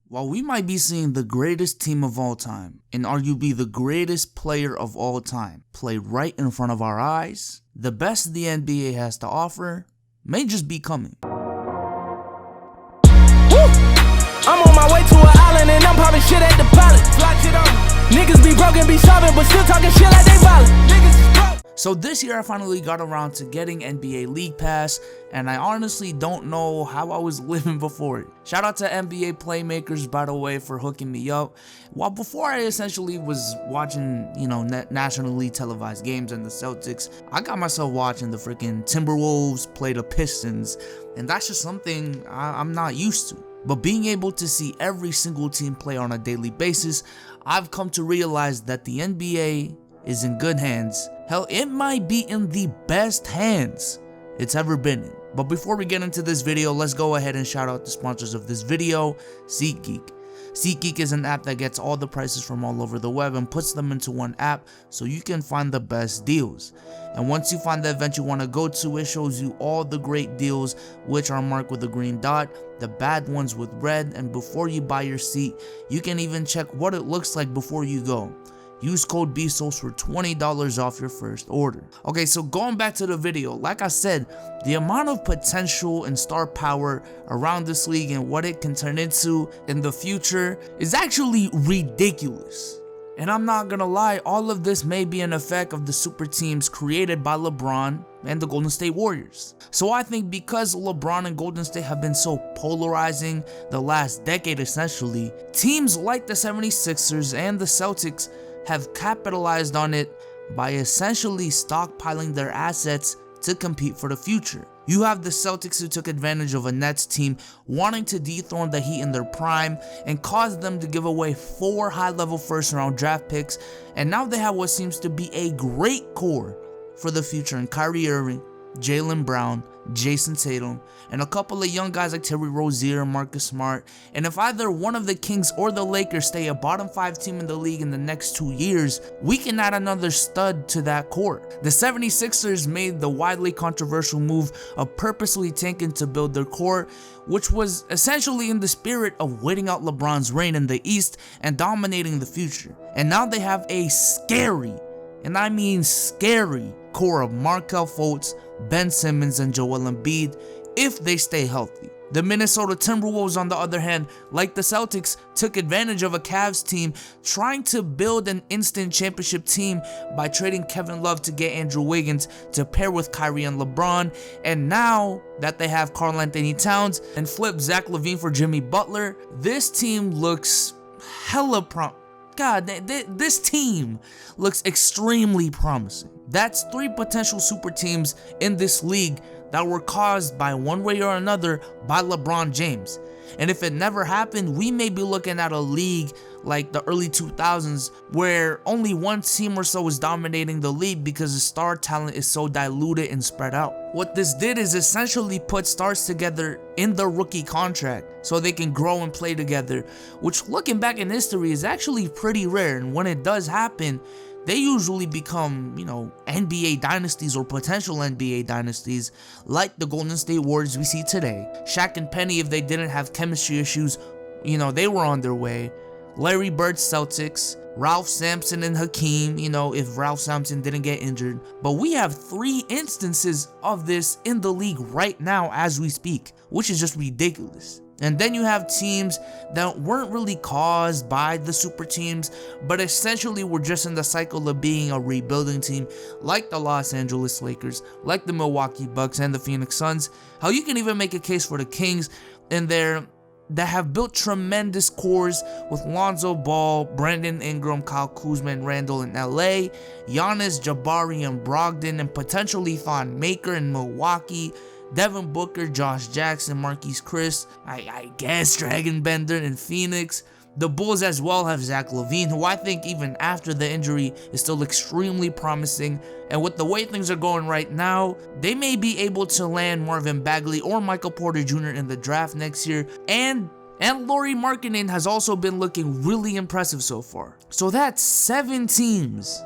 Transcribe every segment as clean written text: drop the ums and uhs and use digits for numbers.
While we might be seeing the greatest team of all time, and arguably the greatest player of all time, play right in front of our eyes, the best the NBA has to offer may just be coming. I'm on my way to an island and I'm popping shit at the pilot. Niggas be broken, be sobbing, but still talking shit like they violent. Niggas is broke. So this year I finally got around to getting NBA League Pass, and I honestly don't know how I was living before it. Shout out to NBA Playmakers, by the way, for hooking me up. While before I essentially was watching, nationally televised games and the Celtics, I got myself watching the freaking Timberwolves play the Pistons, and that's just something I'm not used to. But being able to see every single team play on a daily basis, I've come to realize that the NBA is in good hands. Hell, it might be in the best hands it's ever been in. But before we get into this video, let's go ahead and shout out the sponsors of this video, SeatGeek. SeatGeek is an app that gets all the prices from all over the web and puts them into one app so you can find the best deals. And once you find the event you want to go to, it shows you all the great deals, which are marked with a green dot, the bad ones with red, and before you buy your seat, you can even check what it looks like before you go. Use code Bsolz for $20 off your first order. Okay, so going back to the video, like I said, the amount of potential and star power around this league and what it can turn into in the future is actually ridiculous. And I'm not gonna lie, all of this may be an effect of the super teams created by LeBron and the Golden State Warriors. So I think because LeBron and Golden State have been so polarizing the last decade essentially, teams like the 76ers and the Celtics have capitalized on it by essentially stockpiling their assets to compete for the future. You have the Celtics who took advantage of a Nets team wanting to dethrone the Heat in their prime and caused them to give away 4 high-level first-round draft picks, and now they have what seems to be a great core for the future in Kyrie Irving, Jaylen Brown, Jason Tatum, and a couple of young guys like Terry Rozier and Marcus Smart. And if either one of the Kings or the Lakers stay a bottom 5 team in the league in the next 2 years, we can add another stud to that core. The 76ers made the widely controversial move of purposely tanking to build their core, which was essentially in the spirit of waiting out LeBron's reign in the East and dominating the future. And now they have a scary, and I mean scary, core of Markelle Fultz, Ben Simmons, and Joel Embiid if they stay healthy. The Minnesota Timberwolves, on the other hand, like the Celtics, took advantage of a Cavs team trying to build an instant championship team by trading Kevin Love to get Andrew Wiggins to pair with Kyrie and LeBron. And now that they have Karl Anthony Towns and flipped Zach LaVine for Jimmy Butler, this team looks hella this team looks extremely promising. That's 3 potential super teams in this league that were caused by one way or another by LeBron James. And if it never happened, we may be looking at a league like the early 2000s where only one team or so is dominating the league because the star talent is so diluted and spread out. What this did is essentially put stars together in their rookie contract so they can grow and play together, which looking back in history is actually pretty rare. And when it does happen, they usually become, NBA dynasties or potential NBA dynasties like the Golden State Warriors we see today. Shaq and Penny, if they didn't have chemistry issues, they were on their way. Larry Bird's Celtics, Ralph Sampson and Hakeem, if Ralph Sampson didn't get injured. But we have 3 instances of this in the league right now as we speak, which is just ridiculous. And then you have teams that weren't really caused by the super teams, but essentially were just in the cycle of being a rebuilding team, like the Los Angeles Lakers, like the Milwaukee Bucks and the Phoenix Suns. How you can even make a case for the Kings that have built tremendous cores with Lonzo Ball, Brandon Ingram, Kyle Kuzma, and Randall in LA, Giannis, Jabari, and Brogdon, and potentially Thon Maker in Milwaukee, Devin Booker, Josh Jackson, Marquise Chris, I guess Dragon Bender in Phoenix. The Bulls as well have Zach LaVine, who I think even after the injury is still extremely promising. And with the way things are going right now, they may be able to land Marvin Bagley or Michael Porter Jr. in the draft next year. And Lauri Markkanen has also been looking really impressive so far. So that's 7 teams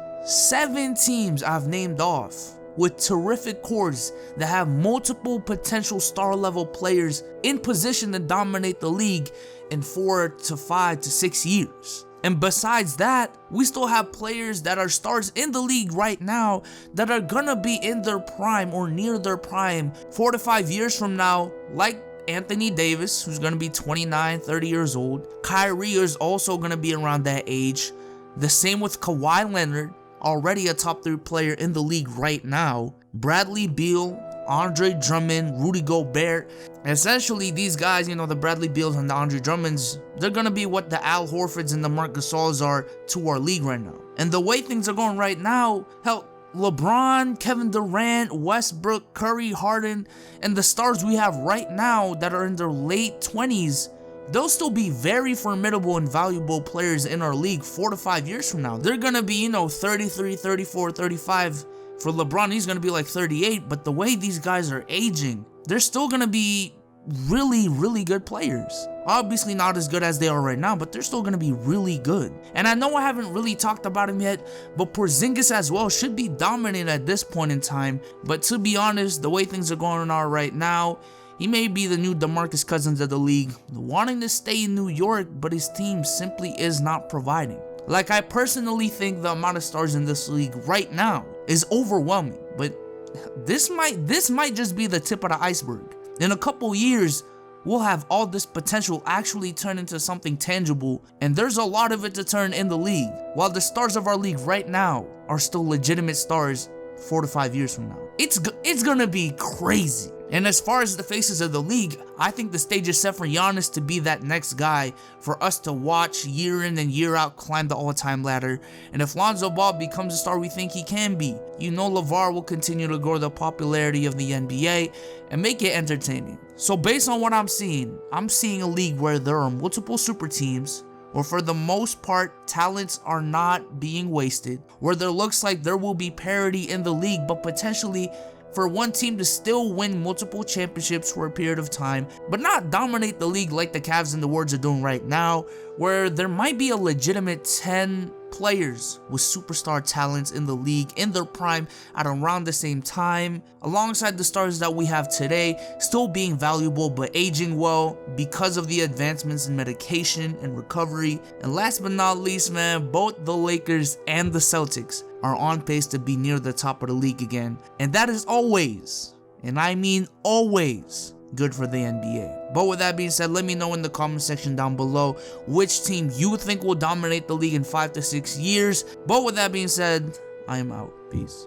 I've named off with terrific cores that have multiple potential star level players in position to dominate the league in 4 to 5 to 6 years. And besides that, we still have players that are stars in the league right now that are gonna be in their prime or near their prime 4 to 5 years from now, like Anthony Davis, who's gonna be 29, 30 years old. Kyrie is also gonna be around that age. The same with Kawhi Leonard, already a top 3 player in the league right now. Bradley Beal, Andre Drummond, Rudy Gobert. Essentially, these guys, you know, the Bradley Beals and the Andre Drummonds, they're gonna be what the Al Horfords and the Marc Gasols are to our league right now. And the way things are going right now, hell, LeBron, Kevin Durant, Westbrook, Curry, Harden, and the stars we have right now that are in their late 20s, they'll still be very formidable and valuable players in our league 4 to 5 years from now. They're gonna be, you know, 33, 34, 35. For LeBron, he's gonna be like 38, but the way these guys are aging, they're still gonna be really good players. Obviously not as good as they are right now, but they're still gonna be really good. And I know I haven't really talked about him yet, but Porzingis as well should be dominant at this point in time. But to be honest, the way things are going on right now, he may be the new DeMarcus Cousins of the league, wanting to stay in New York, but his team simply is not providing. Like, I personally think the amount of stars in this league right now is overwhelming, but this might just be the tip of the iceberg. In a couple years, we'll have all this potential actually turn into something tangible, and there's a lot of it to turn in the league, while the stars of our league right now are still legitimate stars 4 to 5 years from now. It's gonna be crazy. And as far as the faces of the league, I think the stage is set for Giannis to be that next guy for us to watch year in and year out climb the all-time ladder. And if Lonzo Ball becomes the star we think he can be, you know LeVar will continue to grow the popularity of the NBA and make it entertaining. So based on what I'm seeing a league where there are multiple super teams, where for the most part talents are not being wasted, where there looks like there will be parity in the league, but potentially for one team to still win multiple championships for a period of time, but not dominate the league like the Cavs and the Warriors are doing right now, where there might be a legitimate 10 players with superstar talents in the league in their prime at around the same time, alongside the stars that we have today, still being valuable but aging well because of the advancements in medication and recovery. And last but not least, man, both the Lakers and the Celtics are on pace to be near the top of the league again. And that is always, and I mean always, good for the NBA. But with that being said, let me know in the comment section down below which team you think will dominate the league in 5 to 6 years. But with that being said, I am out. Peace.